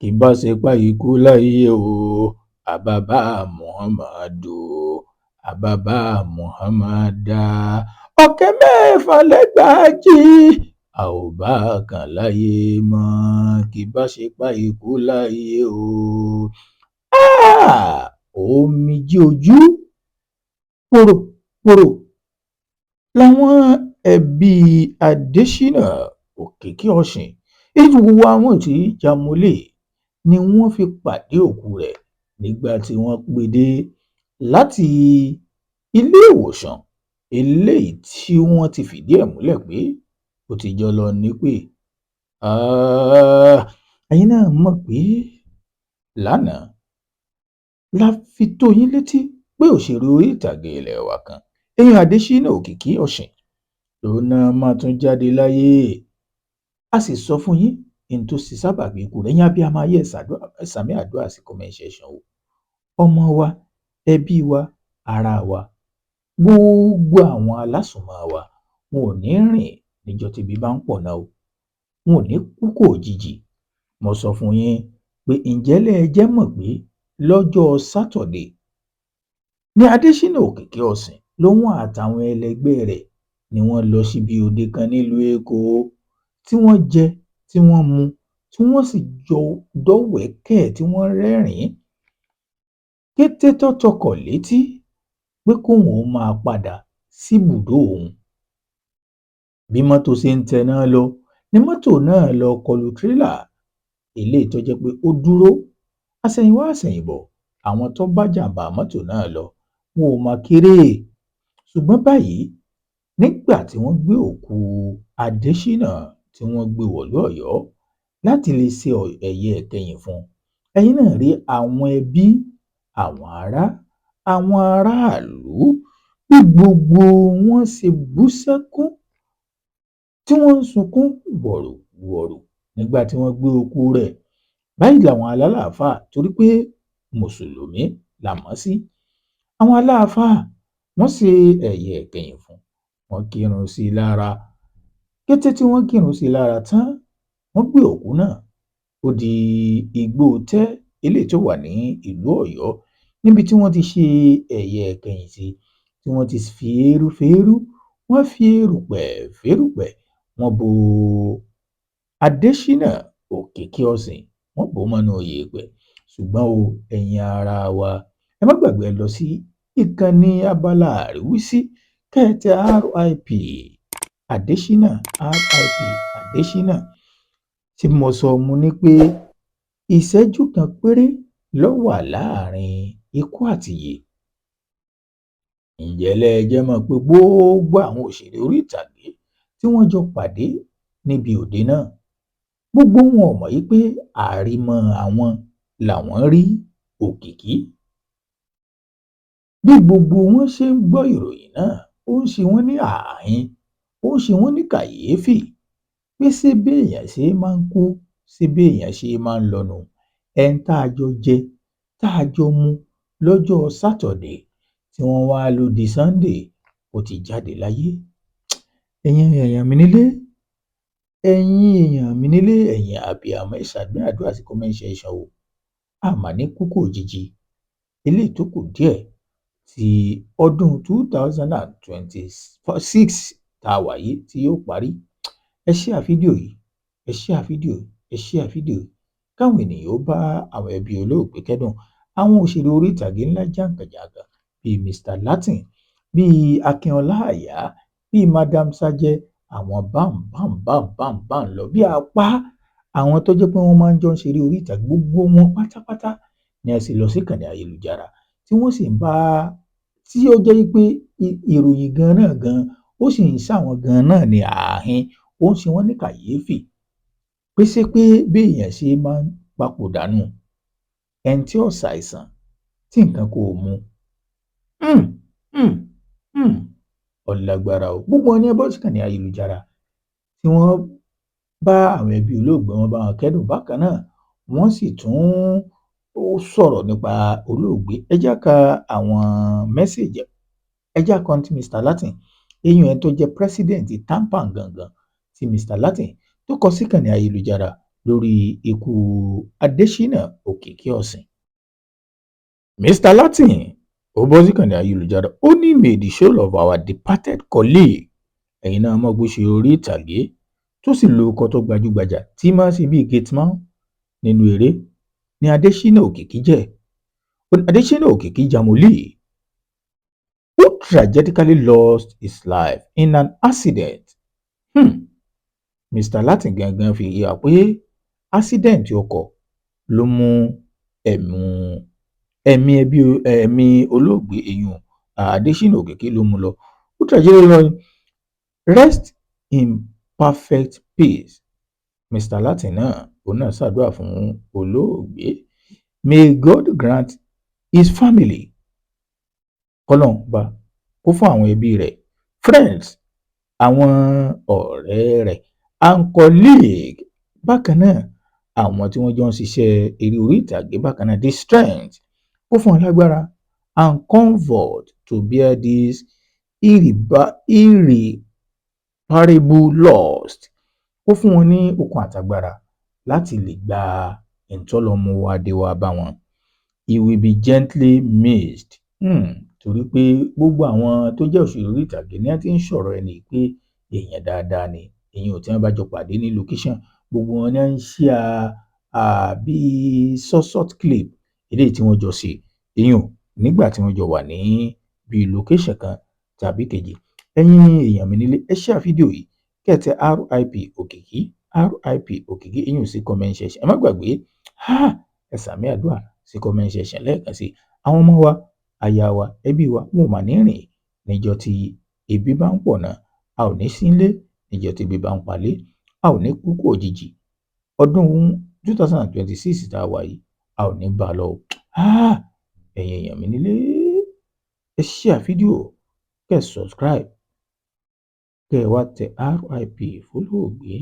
kì bá ṣe pa ikú láyé o àbàbà muhammadu àbàbà muhammada ọ̀kẹ́ mẹ́fà lẹ́gbàájì a ò bá kàn láyé mọ́ kì bá ṣe pa ikú láyé o. Omijé ojú pòròpòrò làwọn ẹbí adésínà òkìkíọ̀sìn ìjùwà wọn tí jámọ́lé ni wọ́n fi pàdé òkú rẹ̀ nígbà tí wọ́n gbé dé láti iléèwòsàn eléyìí tí wọ́n ti fìdí ẹ̀ múlẹ̀ pé ó ti jọ lọ nípè. Ẹ̀yin náà mọ̀ pé lánàá la fi tó yín létí pé òṣèré orí ìtàgé ilé wa kan èèyàn adésínà òkìkíọ̀sìn lòun náà máa tún jáde láyé. A sì sọ fún yín n tó sì sábàbí ikú rẹ̀. Ẹ̀yin abiyamọ ayé ẹ sàmí àdúrà sí comment section o. Ọmọ wa, ẹbí wa, ará wa, gbogbo àwọn alásùnmọ́ wa wọn ò ní rìn níjọ́ tíbi bá ń pọ̀ náà o. Wọn ò ní kúkú òjijì. Mo sọ fún yín pé ǹjẹ́ lẹ jẹ́ mọ̀ pé lọ́jọ́ Sátọ̀dé ní adésínà òkìkíọ̀sìn lòun àtàwọn ẹlẹgbẹ́ rẹ̀ ni wọ́n lọ síbi òde kan nílùú Èkó tí wọ́n jẹ tí wọ́n mu tí wọ́n sì jọ dọ́wẹ̀kẹ̀ tí wọ́n rẹ́rìn-ín. Kété tó tọkọ̀ létí pé kóun ó máa padà síbùdó òun, bí mọ́tò ṣe ń tẹná lọ ni mọ́tò náà lọ kọlu tírélà eléyìí tó jẹ́ pé ó dúró àsẹ̀yìnwá àsẹ̀yìnbọ̀. Àwọn tó bá jàǹbá mọ́tò náà lọ wọn ò mà kéré. Ṣùgbọ́n báyìí nígbà tí wọ́n gbé òkú adésínà tí wọ́n gbé wọ̀lú Ọ̀yọ́ láti lè ṣe ẹ̀yẹ ìkẹyìn fún, ẹ̀yin náà rí àwọn ẹbí, àwọn ará, àwọn aráàlú bí gbogbo wọn ṣe bú sẹ́kún tí wọ́n ń sunkún wọ̀rọ̀wọ̀rọ̀ nígbà tí wọ́n gbé òkú rẹ̀. Báyìí làwọn alálàáfáà, torí pé mùsùlùmí la mọ̀ sí, àwọn aláàfáà wọ́n ṣe ẹ̀yẹ ìkẹyìn fún, wọ́n kírun sí i lára. Kété tí wọ́n kírun sí i lára tán, wọ́n gbé òkú náà ó di igbó tẹ́ eléyìí tó wà ní ìlú Ọ̀yọ́ níbi tí wọ́n ti ṣe ẹ̀yẹ ìkẹyìn sí, tí wọ́n ti fi eérú féérú, wọ́n fi erùpẹ̀ férùpẹ̀, wọ́n bo adésínà òkìkíọ̀sìn, wọ́n bò mọ́nú yèèpẹ̀. Ṣùgbọ́n o ẹ̀yin ará wa, ẹ má gbàgbé lọ sí ìkànnì abala àríwísí kẹ́tẹ RIP adésínà, RIP adésínà tí mo sọ mo ní pé ìṣẹ́jú kan péré ló wà láàrin ikú àti ìyè. Ǹjẹ́ lẹ jẹ́ mọ̀ pé gbogbo àwọn òṣèré orí ìtàgé tí wọ́n jọ pàdé níbi òde náà, gbogbo wọn ò mọ̀ yí pé àrímọ́ àwọn làwọn rí òkìkí. Bí gbogbo wọn ṣe ń gbọ́ ìròyìn náà, ó ń ṣe wọ́n ní ààhín, ó ń ṣe wọ́n ní kàyéfì pé ṣé béèyàn ṣe máa ń kú, ṣé béèyàn ṣe máa ń lọ nù. Ẹni tá a jọ jẹ, tá a jọ mu lọ́jọ́ Sátọ̀dé tí wọ́n wá ló di Sunday, ó ti jáde láyé. Ẹ̀yin èèyàn mi nílé, ẹ̀yin abiyamọ ẹ sàmí àdúrà sí comment section o. Àmà ní kúkú òjijì eléyìí tó kù díẹ̀ tí ọdún 2026 tá a wà yìí tí yóò parí. Ẹ share fídíò yìí, ẹ share fídíò yìí, ẹ share fídíò yìí káwọn ènìyàn ó bá àwọn ẹbí olóògbé kẹ́dùn. Àwọn òṣèré orí ìtàgé ńlá jàǹkànjàǹkàn bíi Mr Latin, bíi Akínọlá Àyà, bíi Madam Sajẹ, àwọn bam lọ bí apá àwọn tó jẹ́ pé wọ́n máa ń jọ ń ṣeré orí ìtàgé, gbogbo wọn pátápátá ni a sì lọ sí ìkànnì ayélujára tí wọ́n sì ń bá, tí ó jẹ́ pé ìròyìn gan náà gan ó sì ń ṣàwọn gan náà ní ààhín, ó ń ṣe wọ́n ní kàyéfì pé ṣé pé béèyàn ṣe máa ń papòdà nù, ẹni tí ó ṣàìsàn tí nǹkan kò mú. Ọlágbára o. Gbogbo wọn ní ẹ bọ́ sí ìkànnì ayélujára tí wọ́n bá àwọn ẹbí olóògbé, wọn bá wọn kẹ́dùn. Bákan náà wọ́n sì tún sọ̀rọ̀ nípa olóògbé. Ẹ jẹ́ ká àwọn mẹ́sẹ̀jì, ẹ jẹ́ kan tí Mr Latin, èèyàn tó jẹ́ president Tampan gangan, tí Mr Latin tó kọ sí ìkànnì ayélujára lórí ikú Adésínà Òkìkíọ̀sìn. Mr. Latin ó bọ́ síkànnì ayélujára ó ní may the soul of our departed colleague, ẹ̀yin náà mọ̀ bó ṣe orí ìtàgé tó sì lo ọkọ̀ tó gbajúgbajà tí máa ṣe bíi gateman nínú eré ní Adésínà Òkìkí jẹ́. Adésínà Òkìkí Jamoli, who tragically lost his life in an accident. Mr. Latin gangan fi hàn pé accident ọkọ̀ ló mú ẹ̀mí olóògbé èèyàn Adésínà Òkìkí ló mú lọ. Who tragically lost, rest in perfect peace. Mr. Latin náà òun náà ṣàdúrà fún olóògbé. May God grant his family, kọ́lọ́n bá kó fún àwọn ẹbí rẹ̀, friends, àwọn ọ̀rẹ́ rẹ̀ and colleague, bákan náà àwọn tí wọ́n jọ ń ṣiṣẹ́ eré orí ìtàgé bákan náà, the strength, kó fún wọn lágbára and comfort to bear this irreparable loss, kó fún wọn ní okun àtàgbára láti lè gba ìtọ́lọ́mọ wa dé wa bá wọn. He will be gently missed. Torí pé gbogbo àwọn tó jẹ́ òṣèré orí ìtàgé ni a ti ń sọ̀rọ̀ ẹni pé èèyàn dáadáa ni, èèyàn ò tí wọ́n bá jọ pàdé ní location, gbogbo wọn ni ń ṣe bí short clip eléyìí tí wọ́n jọ ṣe èèyàn nígbà tí wọ́n jọ wà ní bí location kan tàbí kejì. Ẹ̀yin èèyàn mi nílé, ẹ share fídíò yìí kẹ́tẹ̀ RIP Òkìkí, RIP Òkìkí èèyàn sí comment section. Ẹ má gbàgbé ẹ sàmì àdúrà sí comment section lẹ́ẹ̀kan sí. Àwọn ọmọ wa, aya wa, ẹbí wa, wọn ò mà ní rìn níjọ́ tí ebi bá ń pọ̀ náà, a ò ní sí nílé níjọ́ tí ebi bá ń palẹ̀, a ò ní kúkú òjijì. Ọdún 2026 tá a wà yìí, a ò ní bá a lọ. Ẹ̀yin èèyàn mi nílé, ẹ share fídíò, kẹ́ subscribe, kẹ́ wá tẹ RIP fólóògbé.